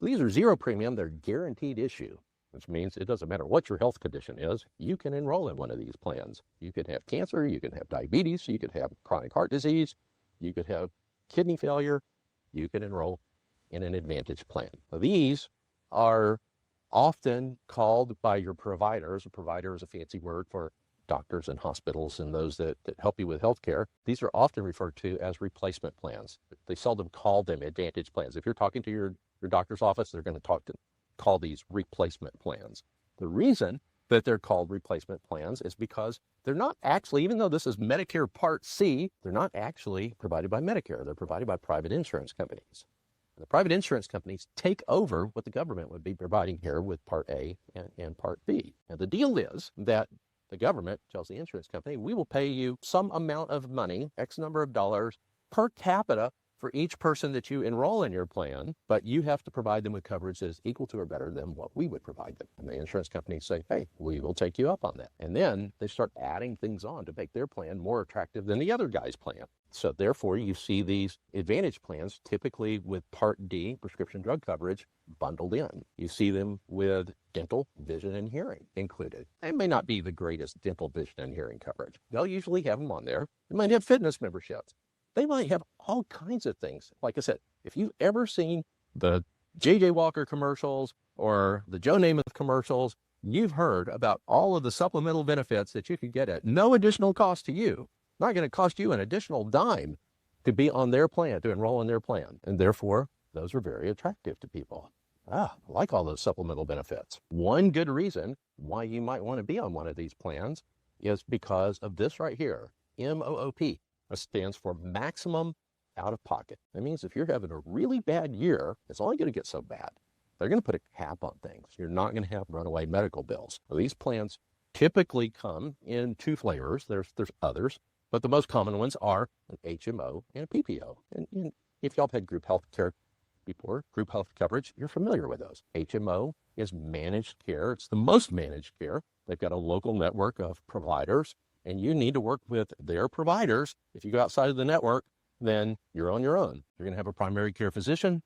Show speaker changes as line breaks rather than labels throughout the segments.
These are zero premium. They're guaranteed issue, which means it doesn't matter what your health condition is, you can enroll in one of these plans. You could have cancer, you can have diabetes, you could have chronic heart disease, you could have kidney failure, you can enroll in an Advantage plan. Now, these are often called by your providers. A provider is a fancy word for doctors and hospitals and those that help you with healthcare. These are often referred to as replacement plans. They seldom call them Advantage plans. If you're talking to your doctor's office, they're going to call these replacement plans. The reason that they're called replacement plans is because they're not actually, even though this is Medicare Part C, they're not actually provided by Medicare. They're provided by private insurance companies. The private insurance companies take over what the government would be providing here with Part A and Part B. And the deal is that the government tells the insurance company, we will pay you some amount of money, X number of dollars per capita for each person that you enroll in your plan, but you have to provide them with coverage that is equal to or better than what we would provide them. And the insurance companies say, hey, we will take you up on that. And then they start adding things on to make their plan more attractive than the other guy's plan. So therefore, you see these Advantage plans typically with Part D, prescription drug coverage, bundled in. You see them with dental, vision, and hearing included. It may not be the greatest dental, vision, and hearing coverage. They'll usually have them on there. They might have fitness memberships. They might have all kinds of things. Like I said, if you've ever seen the J.J. Walker commercials or the Joe Namath commercials, you've heard about all of the supplemental benefits that you could get at no additional cost to you. Not going to cost you an additional dime to be on their plan, to enroll in their plan. And therefore, those are very attractive to people. I like all those supplemental benefits. One good reason why you might want to be on one of these plans is because of this right here, MOOP. It stands for maximum out of pocket. That means if you're having a really bad year, it's only going to get so bad. They're going to put a cap on things. You're not going to have runaway medical bills. Now, these plans typically come in two flavors. There's others, but the most common ones are an HMO and a PPO. And if y'all have had group health care before, group health coverage, you're familiar with those. HMO is managed care. It's the most managed care. They've got a local network of providers, and you need to work with their providers. If you go outside of the network, then you're on your own. You're going to have a primary care physician.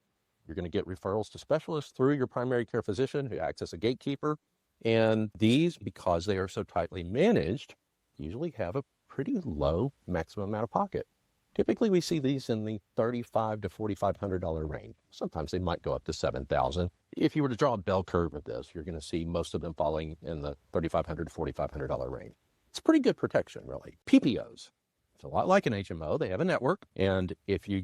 You're going to get referrals to specialists through your primary care physician who acts as a gatekeeper. And these, because they are so tightly managed, usually have a pretty low maximum out of pocket. Typically, we see these in the $3,500 to $4,500 range. Sometimes they might go up to $7,000. If you were to draw a bell curve of this, you're going to see most of them falling in the $3,500 to $4,500 range. It's pretty good protection, really. PPOs. It's a lot like an HMO. They have a network, and if you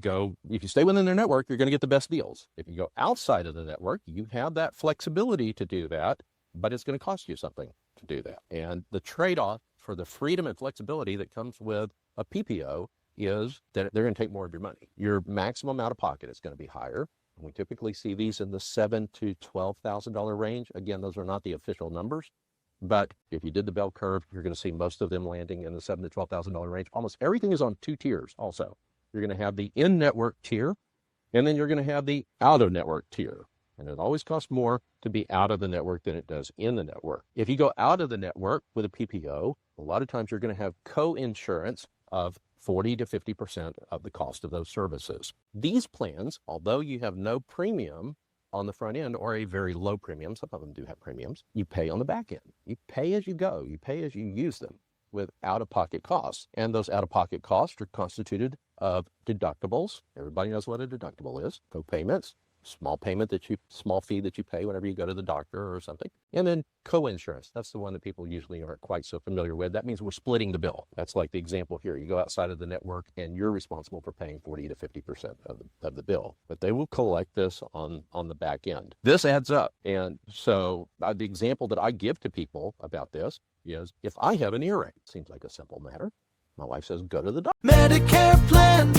stay within their network, you're going to get the best deals. If you go outside of the network, you have that flexibility to do that, but it's going to cost you something to do that. And the trade-off for the freedom and flexibility that comes with a PPO is that they're going to take more of your money. Your maximum out of pocket is going to be higher. We typically see these in the $7,000 to $12,000 range. Again, those are not the official numbers. But if you did the bell curve, you're going to see most of them landing in the $7,000 to $12,000 range. Almost everything is on two tiers also. You're going to have the in-network tier, and then you're going to have the out-of-network tier. And it always costs more to be out of the network than it does in the network. If you go out of the network with a PPO, a lot of times you're going to have co-insurance of 40 to 50% of the cost of those services. These plans, although you have no premium on the front end or a very low premium, some of them do have premiums, you pay on the back end. You pay as you go. You pay as you use them with out-of-pocket costs. And those out-of-pocket costs are constituted of deductibles. Everybody knows what a deductible is. Co-payments, small fee that you pay whenever you go to the doctor or something. And then co-insurance. That's the one that people usually aren't quite so familiar with. That means we're splitting the bill. That's like the example here. You go outside of the network and you're responsible for paying 40 to 50% of the bill. But they will collect this on the back end. This adds up. And so the example that I give to people about this is if I have an earache, seems like a simple matter. My wife says, go to the doctor.
Medicare plan